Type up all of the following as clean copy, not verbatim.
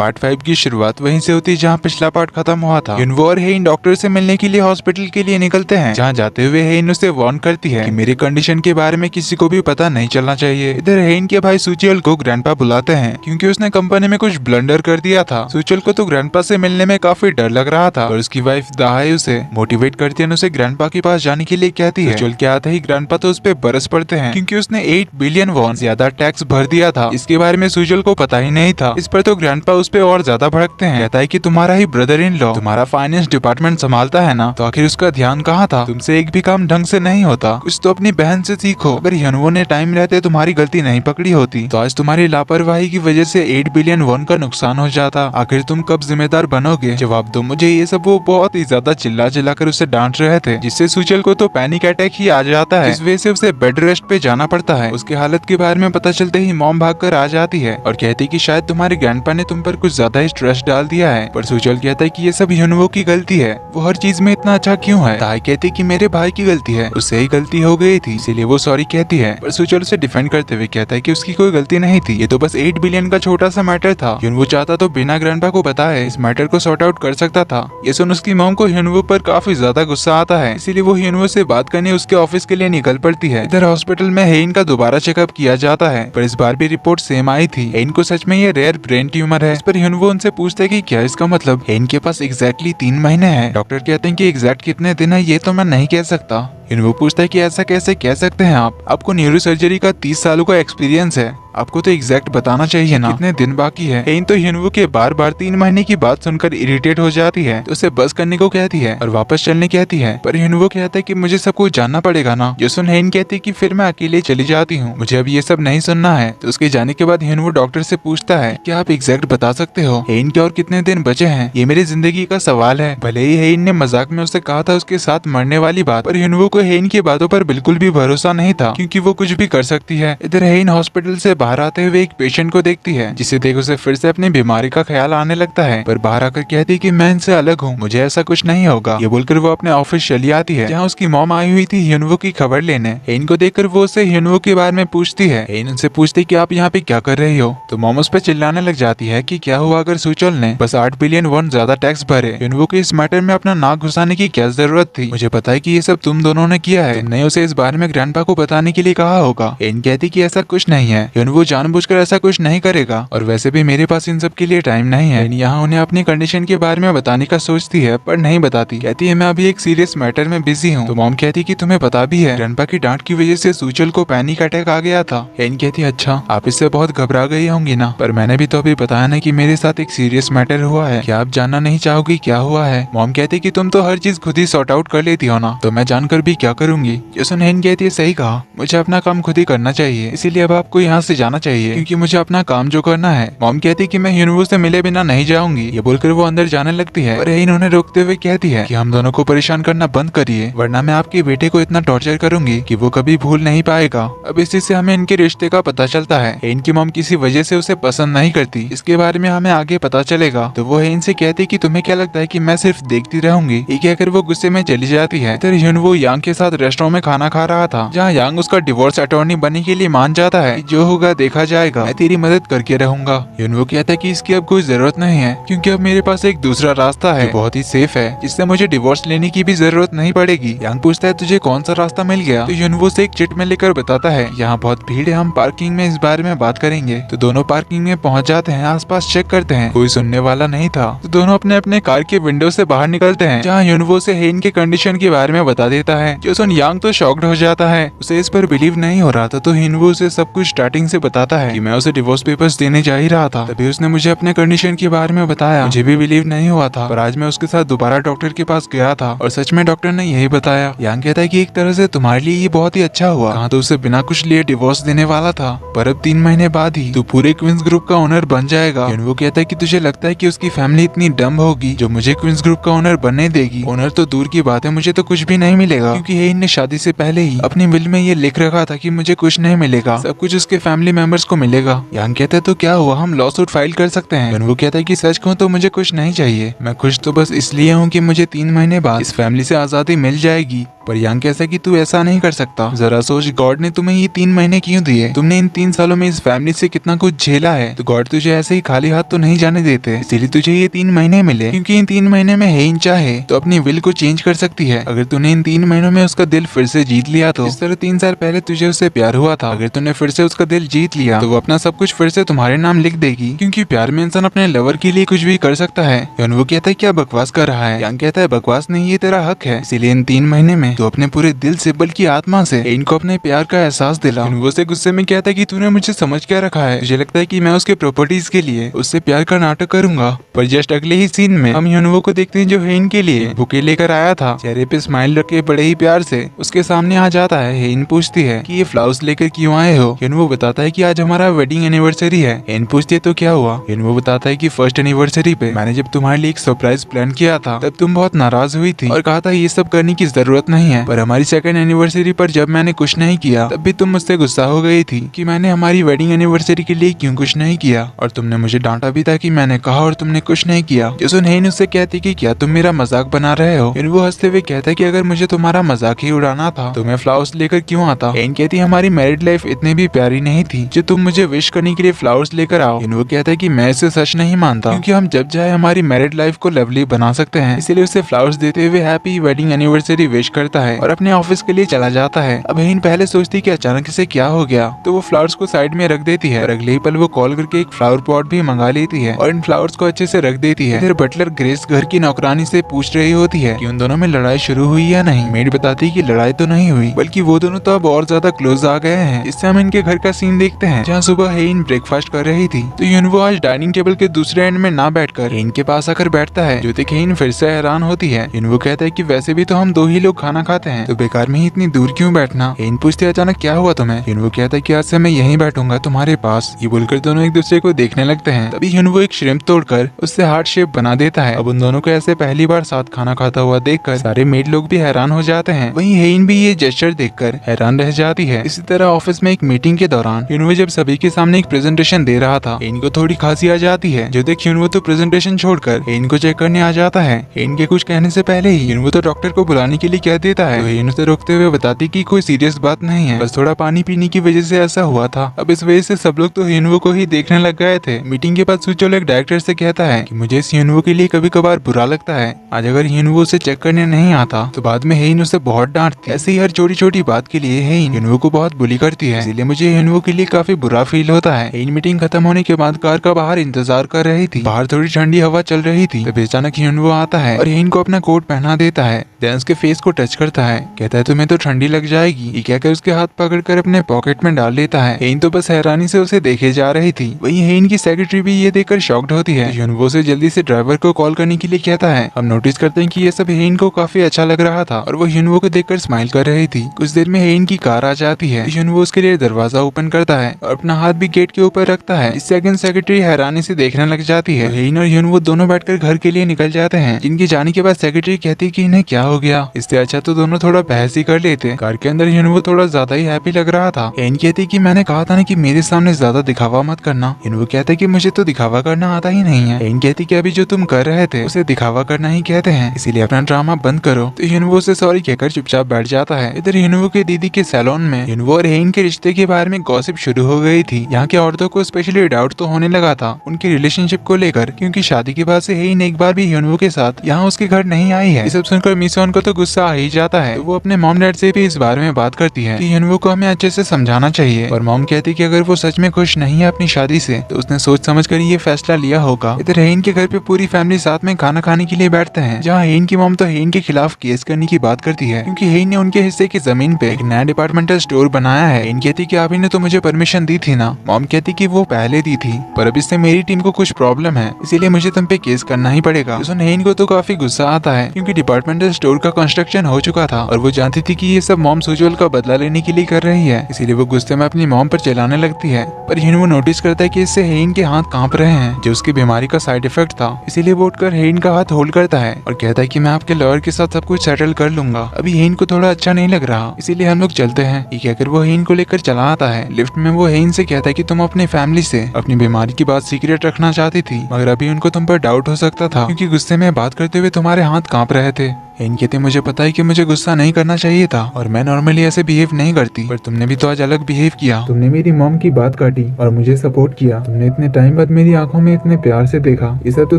Part 5 की शुरुआत वहीं से होती है जहाँ पिछला पार्ट खत्म हुआ था। युनवो और हेइन डॉक्टर से मिलने के लिए हॉस्पिटल के लिए निकलते हैं, जहाँ जाते हुए हेइन उसे वार्न करती है कि मेरी कंडीशन के बारे में किसी को भी पता नहीं चलना चाहिए। इधर हेइन के भाई सुचियल को ग्रैंडपा बुलाते हैं क्योंकि उसने कंपनी में कुछ ब्लंडर कर दिया था। सुचियल को तो ग्रैंडपा से मिलने में काफी डर लग रहा था, और उसकी वाइफ दाहाई उसे मोटिवेट करती है, उसे ग्रैंडपा के पास जाने के लिए कहती है। सुचियल के आते ही ग्रैंडपा तो उस पे बरस पड़ते हैं क्योंकि उसने 8 बिलियन वॉन ज्यादा टैक्स भर दिया था। इसके बारे में सुचियल को पता ही नहीं था। इस पर तो ग्रैंडपा उस पे और ज्यादा भड़कते हैं। कहता है कि तुम्हारा ही ब्रदर इन लॉ तुम्हारा फाइनेंस डिपार्टमेंट संभालता है ना, तो आखिर उसका ध्यान कहाँ था? तुमसे एक भी काम ढंग से नहीं होता, कुछ तो अपनी बहन से सीखो। अगर युनवो ने टाइम रहते तुम्हारी गलती नहीं पकड़ी होती तो आज तुम्हारी लापरवाही की वजह से 8 बिलियन वॉन का नुकसान हो जाता। आखिर तुम कब जिम्मेदार बनोगे? जवाब दो मुझे। ये सब वो बहुत ही ज्यादा चिल्ला चिल्ला कर उसे डांट रहे थे, जिससे सुचियल को तो पैनिक अटैक ही आ जाता है। इस वजह से उसे बेड रेस्ट पे जाना पड़ता है। उसकी हालत के बारे में पता चलते ही मॉम भागकर आ जाती है और कहती कि शायद तुम्हारे ग्रैंडपा ने तुम पर कुछ ज्यादा ही स्ट्रेस डाल दिया है। पर सुचियल कहता है कि ये सब युनवो की गलती है, वो हर चीज में इतना अच्छा क्यों है? ताई कहती कि मेरे भाई की गलती है, उससे ही गलती हो गई थी इसीलिए वो सॉरी कहती है। पर सुचियल उसे डिफेंड करते हुए कहता है कि उसकी कोई गलती नहीं थी, ये तो बस 8 बिलियन का छोटा सा मैटर था। युनवो चाहता तो बिना ग्रैंडपा को बताए इस मैटर को सॉर्ट आउट कर सकता था। ये सुन उसकी मॉम को युनवो पर काफी ज्यादा गुस्सा आता है, इसीलिए वो युनवो से बात करने उसके ऑफिस के लिए निकल पड़ती है। इधर हॉस्पिटल में हेइन का दोबारा चेकअप किया जाता है, पर इस बार भी रिपोर्ट सेम आई थी। हेइन को सच में ये रेयर ब्रेन ट्यूमर है। इस पर युनवो उनसे पूछते हैं कि क्या इसका मतलब? हेइन के पास एग्जैक्टली 3 महीने हैं। डॉक्टर कहते हैं कि एग्जैक्ट कितने दिन है ये तो मैं नहीं कह सकता। युनवो पूछता है कि ऐसा कैसे कह सकते हैं आप? आपको न्यूरो सर्जरी का 30 सालों का एक्सपीरियंस है, आपको तो एग्जैक्ट बताना चाहिए ना कितने दिन बाकी है। हेइन तो युनवो के बार बार 3 महीने की बात सुनकर इरिटेट हो जाती है, तो उसे बस करने को कहती है और वापस चलने कहती है। पर युनवो कहता है कि मुझे सब कुछ जानना पड़ेगा ना। ये सुन हेइन कहती है कि फिर मैं अकेले चली जाती हूँ, मुझे अब ये सब नहीं सुनना है। तो उसके जाने के बाद युनवो डॉक्टर से पूछता है कि आप एग्जैक्ट बता सकते हो हेइन के और कितने दिन बचे हैं? ये मेरी जिंदगी का सवाल है। भले ही हेइन ने मजाक में उसे कहा था उसके साथ मरने वाली बात, पर युनवो को हेइन की बातों पर बिल्कुल भी भरोसा नहीं था क्योंकि वो कुछ भी कर सकती है। इधर हेइन हॉस्पिटल से बाहर आते हुए एक पेशेंट को देखती है, जिसे देख उसे फिर से अपनी बीमारी का ख्याल आने लगता है। पर बाहर आकर कहती है कि मैं इनसे अलग हूँ, मुझे ऐसा कुछ नहीं होगा। ये बोलकर वो अपने ऑफिस चली आती है, जहाँ उसकी मॉम आई हुई थी युनवो की खबर लेने। हेइन को देखकर वो उससे युनवो के बारे में पूछती है। हेइन उनसे पूछती कि आप यहाँ पे क्या कर रही हो? तो मॉम उस पर चिल्लाने लग जाती है कि क्या हुआ अगर सुचियल ने बस 8 बिलियन वॉन ज्यादा टैक्स भरे? युनवो के इस मैटर में अपना नाक घुसाने की क्या जरूरत थी? मुझे पता है कि ये सब तुम दोनों ने किया है, तुमने उसे इस बारे में ग्रैंडपा को बताने के लिए कहा होगा। हेइन कहती कि ऐसा कुछ नहीं है, युनवो जानबूझकर ऐसा कुछ नहीं करेगा, और वैसे भी मेरे पास इन सब के लिए टाइम नहीं है। यहाँ उन्हें अपनी कंडीशन के बारे में बताने का सोचती है पर नहीं बताती। कहती है मैं अभी एक सीरियस मैटर में बिजी हूँ। तो मॉम कहती कि तुम्हें पता भी है ग्रैंडपा की डांट की वजह से सुचियल को पैनिक अटैक आ गया था। हेइन कहती अच्छा आप इससे बहुत घबरा गई होंगी ना, पर मैंने भी तो अभी बताया ना कि मेरे साथ एक सीरियस मैटर हुआ है, क्या आप जानना नहीं चाहोगी क्या हुआ है? मॉम कहती कि तुम तो हर चीज खुद ही सॉर्ट आउट कर लेती हो ना, तो मैं जानकर भी क्या करूंगी। ये सुन हेइन कहती है सही कहा, मुझे अपना काम खुद ही करना चाहिए, इसीलिए अब आपको यहाँ से जाना चाहिए क्योंकि मुझे अपना काम जो करना है। मॉम कहती कि मैं युनवो से मिले बिना नहीं जाऊंगी। ये बोलकर वो अंदर जाने लगती है, पर हेइन उन्हें रोकते हुए कहती है कि हम दोनों को परेशान करना बंद करिए, वरना मैं आपके बेटे को इतना टॉर्चर करूंगी कि वो कभी भूल नहीं पाएगा। अब इसी से हमें इनके रिश्ते का पता चलता है। हेइन की मॉम किसी वजह से उसे पसंद नहीं करती, इसके बारे में हमें आगे पता चलेगा। तो वो हेइन से कहती कि तुम्हें क्या लगता है कि मैं सिर्फ देखती रहूंगी? ये कहकर वो गुस्से में चली जाती है। इधर युनवो यांग के साथ रेस्टोरेंट में खाना खा रहा था, जहाँ यांग उसका डिवोर्स अटॉर्नी बनने के लिए मान जाता है। जो होगा देखा जाएगा, मैं तेरी मदद करके रहूंगा। युनवो कहता है कि इसकी अब कोई जरूरत नहीं है क्योंकि अब मेरे पास एक दूसरा रास्ता है जो बहुत ही सेफ है, जिससे मुझे डिवोर्स लेने की भी जरूरत नहीं पड़ेगी। यांग पूछता है तुझे कौन सा रास्ता मिल गया? तो युनवो से एक चिट में लेकर बताता है यहाँ बहुत भीड़ है, हम पार्किंग में इस बारे में बात करेंगे। तो दोनों पार्किंग में पहुंच जाते हैं, आसपास चेक करते हैं, कोई सुनने वाला नहीं था। तो दोनों अपने अपने कार के विंडो से बाहर निकलते हैं, जहाँ युनवो से हेइन के कंडीशन के बारे में बता देता है। जो सुन यांग तो शॉक्ड हो जाता है, उसे इस पर बिलीव नहीं हो रहा था। तो युनवो उसे सब कुछ स्टार्टिंग से बताता है कि मैं उसे डिवोर्स पेपर्स देने जा ही रहा था, तभी उसने मुझे अपने कंडीशन के बारे में बताया। मुझे भी बिलीव नहीं हुआ था, पर आज मैं उसके साथ दोबारा डॉक्टर के पास गया था और सच में डॉक्टर ने यही बताया। यांग कहता है कि एक तरह से तुम्हारे लिए ये बहुत ही अच्छा हुआ, कहाँ तो उसे बिना कुछ लिए डिवोर्स देने वाला था, पर अब 3 महीने बाद ही तू पूरे क्वींस ग्रुप का ओनर बन जाएगा। वो कहता है कि तुझे लगता है कि उसकी फैमिली इतनी डम होगी जो मुझे क्वींस ग्रुप का ओनर बनने देगी? ओनर तो दूर की बात है, मुझे तो कुछ भी नहीं मिलेगा क्योंकि हेइन ने शादी से पहले ही अपनी विल में ये लिख रखा था कि मुझे कुछ नहीं मिलेगा, सब कुछ उसके फैमिली मेंबर्स को मिलेगा। यांग कहता है तो क्या हुआ, हम लॉ सूट फाइल कर सकते हैं। वो कहता है कि सच कहूं तो मुझे कुछ नहीं चाहिए, मैं खुश तो बस इसलिए हूँ कि मुझे 3 महीने बाद इस फैमिली से आजादी मिल जाएगी। पर यांग कैसा कि तू ऐसा नहीं कर सकता। जरा सोच, गॉड ने तुम्हें ये 3 महीने क्यों दिए? तुमने इन 3 सालों में इस फैमिली से कितना कुछ झेला है, तो गॉड तुझे ऐसे ही खाली हाथ तो नहीं जाने देते। इसीलिए तुझे ये 3 महीने मिले, क्योंकि इन 3 महीने में हेइन चाहे तो अपनी विल को चेंज कर सकती है। अगर तूने इन 3 महीनों में उसका दिल फिर से जीत लिया तो, इस तरह 3 साल पहले तुझे उससे प्यार हुआ था, अगर तूने फिर से उसका दिल जीत लिया तो वो अपना सब कुछ फिर से तुम्हारे नाम लिख देगी, क्योंकि प्यार में इंसान अपने लवर के लिए कुछ भी कर सकता है। वो कहता है क्या बकवास कर रहा है? यांग कहता है बकवास नहीं, ये तेरा हक है। इसीलिए इन 3 महीने में तो अपने पूरे दिल से बल्कि आत्मा से इनको अपने प्यार का एहसास दिला। वो से गुस्से में कहता है कि तूने मुझे समझ क्या रखा है? मुझे लगता है कि मैं उसके प्रॉपर्टीज के लिए उससे प्यार का नाटक करूंगा। पर जस्ट अगले ही सीन में हम ह्यूनवो को देखते हैं जो हेइन के लिए बुके लेकर आया था। चेहरे पे स्माइल रखे बड़े ही प्यार से उसके सामने आ जाता है। हेइन पूछती है कि ये फ्लावर्स लेकर क्यों आए हो? ह्यूनवो बताता है कि आज हमारा वेडिंग एनिवर्सरी है। हेइन पूछती है तो क्या हुआ? ह्यूनवो बताता है कि फर्स्ट एनिवर्सरी पे मैंने जब तुम्हारे लिए एक सरप्राइज प्लान किया था तब तुम बहुत नाराज हुई थी और कहा था ये सब करने की जरूरत नहीं है। पर हमारी सेकंड एनिवर्सरी पर जब मैंने कुछ नहीं किया तब भी तुम मुझसे गुस्सा हो गई थी कि मैंने हमारी वेडिंग एनिवर्सरी के लिए क्यों कुछ नहीं किया, और तुमने मुझे डांटा भी था कि मैंने कहा और तुमने कुछ नहीं किया। जो हेइन उससे कहती कि क्या तुम मेरा मजाक बना रहे हो? वो हंसते हुए कहता है कि अगर मुझे तुम्हारा मजाक ही उड़ाना था तो मैं फ्लावर्स लेकर क्यों आता? हेइन कहती हमारी मैरिड लाइफ इतनी भी प्यारी नहीं थी जो तुम मुझे विश करने के लिए फ्लावर्स लेकर आओ। वो कहता है कि मैं इसे सच नहीं मानता, क्योंकि हम जब चाहे हमारी मैरिड लाइफ को लवली बना सकते हैं। इसीलिए उसे फ्लावर्स देते हुए हैप्पी वेडिंग एनिवर्सरी विश करता है और अपने ऑफिस के लिए चला जाता है। अब हेइन पहले सोचती कि अचानक इसे क्या हो गया, तो वो फ्लावर्स को साइड में रख देती है और अगले ही पल वो कॉल करके एक फ्लावर पॉट भी मंगा लेती है और इन फ्लावर्स को अच्छे से रख देती है। इधर बटलर ग्रेस घर की नौकरानी से पूछ रही होती है कि उन दोनों में लड़ाई शुरू हुई या नहीं। मेड बताती है कि लड़ाई तो नहीं हुई, बल्कि वो दोनों तो अब और ज्यादा क्लोज आ गए हैं। इससे हम इनके घर का सीन देखते हैं जहाँ सुबह हेइन ब्रेकफास्ट कर रही थी तो ह्यूनवो आज डाइनिंग टेबल के दूसरे एंड में ना बैठकर हेइन के पास आकर बैठता है, जो देख हेइन फिर से हैरान होती है। ह्यूनवो कहता है कि वैसे भी तो हम 2 ही लोग खाना खाते हैं, तो बेकार में ही इतनी दूर क्यों बैठना? हेइन पूछती है अचानक क्या हुआ तुम्हें? ह्यूनवो कहता है कि आज से मैं यहीं बैठूंगा तुम्हारे पास। ये बोलकर दोनों एक दूसरे को देखने लगते हैं। तभी ह्यूनवो एक श्रिम्प तोड़कर उससे हार्ट शेप बना देता है। अब उन दोनों को ऐसे पहली बार साथ खाना खाता हुआ देखकर सारे मेड लोग भी हैरान हो जाते हैं। वहीं हेइन भी ये जेस्चर देखकर हैरान रह जाती है। इसी तरह ऑफिस में एक मीटिंग के दौरान ह्यूनवो जब सभी के सामने एक प्रेजेंटेशन दे रहा था, हेइन को थोड़ी खांसी आ जाती है, जो देख ह्यूनवो तो प्रेजेंटेशन छोड़कर हेइन को चेक करने आ जाता है। हेइन के कुछ कहने से पहले ही ह्यूनवो तो डॉक्टर को बुलाने के लिए कह देता है। तो हेइन उसे रोकते हुए बताती कि कोई सीरियस बात नहीं है, बस थोड़ा पानी पीने की वजह से ऐसा हुआ था। अब इस वजह से सब लोग तो ह्यूनवो को ही देखने लग गए थे। मीटिंग के बाद सुचोल एक डायरेक्टर से कहता है कि मुझे इस ह्यूनवो के लिए कभी कभार बुरा लगता है। आज अगर ह्यूनवो उसे चेक करने नहीं आता तो बाद में हेइन उसे बहुत डांटती है। ऐसे ही हर छोटी छोटी बात के लिए हेइन ह्यूनवो को बहुत बुली करती है, इसलिए मुझे ह्यूनवो के लिए काफी बुरा फील होता है। हेइन मीटिंग खत्म होने के बाद कार का बाहर इंतजार कर रही थी। बाहर थोड़ी ठंडी हवा चल रही थी, तब अचानक ह्यूनवो आता है और हेइन को अपना कोट पहना देता है। देन उसके फेस को टच करता है, कहता है तुम्हें तो ठंडी लग जाएगी। ये कहकर उसके हाथ पकड़कर अपने पॉकेट में डाल लेता है। हेइन तो बस हैरानी से उसे देखे जा रही थी। वहीं हेइन की सेक्रेटरी भी ये देखकर शॉक्ड होती है। ह्यूनवो से जल्दी से ड्राइवर को कॉल करने के लिए कहता है। हम नोटिस करते हैं कि ये सब हेइन को काफी अच्छा लग रहा था और वो ह्यूनवो को देखकर स्माइल कर रही थी। कुछ देर में हेइन की कार आ जाती है। ह्यूनवो उसके लिए दरवाजा ओपन करता है और अपना हाथ भी गेट के ऊपर रखता है। इससे अगेन सेक्रेटरी हैरानी से देखने लग जाती है। हेइन और ह्यूनवो दोनों बैठकर घर के लिए निकल जाते हैं। जिनके जाने के बाद सेक्रेटरी कहती है कि इन्हें क्या हो गया। इससे अच्छा तो दोनों थोड़ा बहस ही कर लेते। कार के अंदर ह्यूनवो थोड़ा ज्यादा ही हैप्पी लग रहा था। हेइन कहती कि मैंने कहा था ना कि मेरे सामने ज्यादा दिखावा मत करना। ह्यूनवो कहता है कि मुझे तो दिखावा करना आता ही नहीं है। हेइन कहती कि अभी जो तुम कर रहे थे उसे दिखावा करना ही कहते हैं, इसीलिए अपना ड्रामा बंद करो। तो ह्यूनवो से सॉरी कहकर चुपचाप बैठ जाता है। इधर ह्यूनवो के दीदी के सैलून में ह्यूनवो और हेइन के रिश्ते के बारे में गॉसिप शुरू हो गई थी। यहाँ की औरतों को स्पेशली डाउट तो होने लगा था उनके रिलेशनशिप को लेकर, क्योंकि शादी के बाद से हेइन एक बार भी ह्यूनवो के साथ यहाँ उसके घर नहीं आई है। ये सब सुनकर मिसोन को तो गुस्सा आ ही जाता है। तो वो अपने मॉम डैड से भी इस बारे में बात करती है कि ह्यूनवो को हमें अच्छे से समझाना चाहिए। और मॉम कहती कि अगर वो सच में खुश नहीं है अपनी शादी से तो उसने सोच समझ कर ये फैसला लिया होगा। इधर हेइन के घर पे पूरी फैमिली साथ में खाना खाने के लिए बैठते हैं, जहाँ हेइन की मॉम तो हेइन के खिलाफ केस करने की बात करती है, क्योंकि हेइन ने उनके हिस्से की जमीन पे एक नया डिपार्टमेंटल स्टोर बनाया है। हेइन कहती कि आपने तो मुझे परमिशन दी थी ना। मॉम कहती कि वो पहले दी थी, पर अब इससे मेरी टीम को कुछ प्रॉब्लम है, इसीलिए मुझे तुम पे केस करना ही पड़ेगा। तो हेइन को तो काफी गुस्सा आता है, क्योंकि डिपार्टमेंटल स्टोर का कंस्ट्रक्शन हो चुका था और वो जानती थी कि ये सब मॉम सुजोल का बदला लेने के लिए कर रही है, इसीलिए वो गुस्से में अपनी मॉम पर चिल्लाने लगती है। पर ह्यूनवो नोटिस करता है कि इससे हेइन के हाथ कांप रहे हैं, जो उसकी बीमारी का साइड इफेक्ट था। इसीलिए वो उठकर हेइन का हाथ होल्ड करता है और कहता है कि मैं आपके लॉयर के साथ सब कुछ सेटल कर लूंगा। अभी हेइन को थोड़ा अच्छा नहीं लग रहा, इसीलिए हम लोग चलते हैं। ये कहकर वो हेइन को लेकर चला आता है। लिफ्ट में वो हेइन से कहता है कि तुम अपने फैमिली से अपनी बीमारी की बात सीक्रेट रखना चाहती थी, मगर अभी उनको तुम पर डाउट हो सकता था, क्योंकि गुस्से में बात करते हुए तुम्हारे हाथ कांप रहे थे। हेन कहती मुझे पता है कि मुझे गुस्सा नहीं करना चाहिए था और मैं नॉर्मली ऐसे बिहेव नहीं करती, पर तुमने भी तो आज अलग बिहेव किया। तुमने मेरी मॉम की बात काटी और मुझे सपोर्ट किया। तुमने इतने टाइम बाद मेरी आंखों में इतने प्यार से देखा, ये सब तो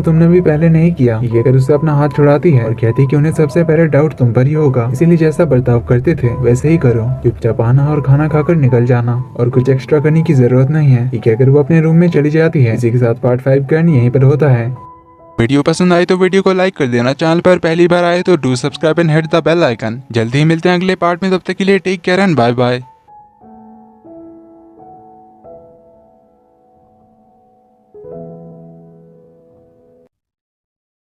तुमने भी पहले नहीं किया। ये कहकर उससे अपना हाथ छुड़ाती है और कहती कि उन्हें सबसे पहले डाउट तुम पर ही होगा, इसीलिए जैसा बर्ताव करते थे वैसे ही करो। चुपचाप आना और खाना खाकर निकल जाना और कुछ एक्स्ट्रा करने की जरूरत नहीं है। ये कहकर वो अपने रूम में चली जाती है। इसी के साथ पार्ट 5 का यहीं पर होता है। वीडियो पसंद आई तो वीडियो को लाइक कर देना, चैनल पर पहली बार आए तो do subscribe and hit the bell icon. जल्दी ही मिलते हैं अगले पार्ट में, तब तक के लिए take care and bye bye.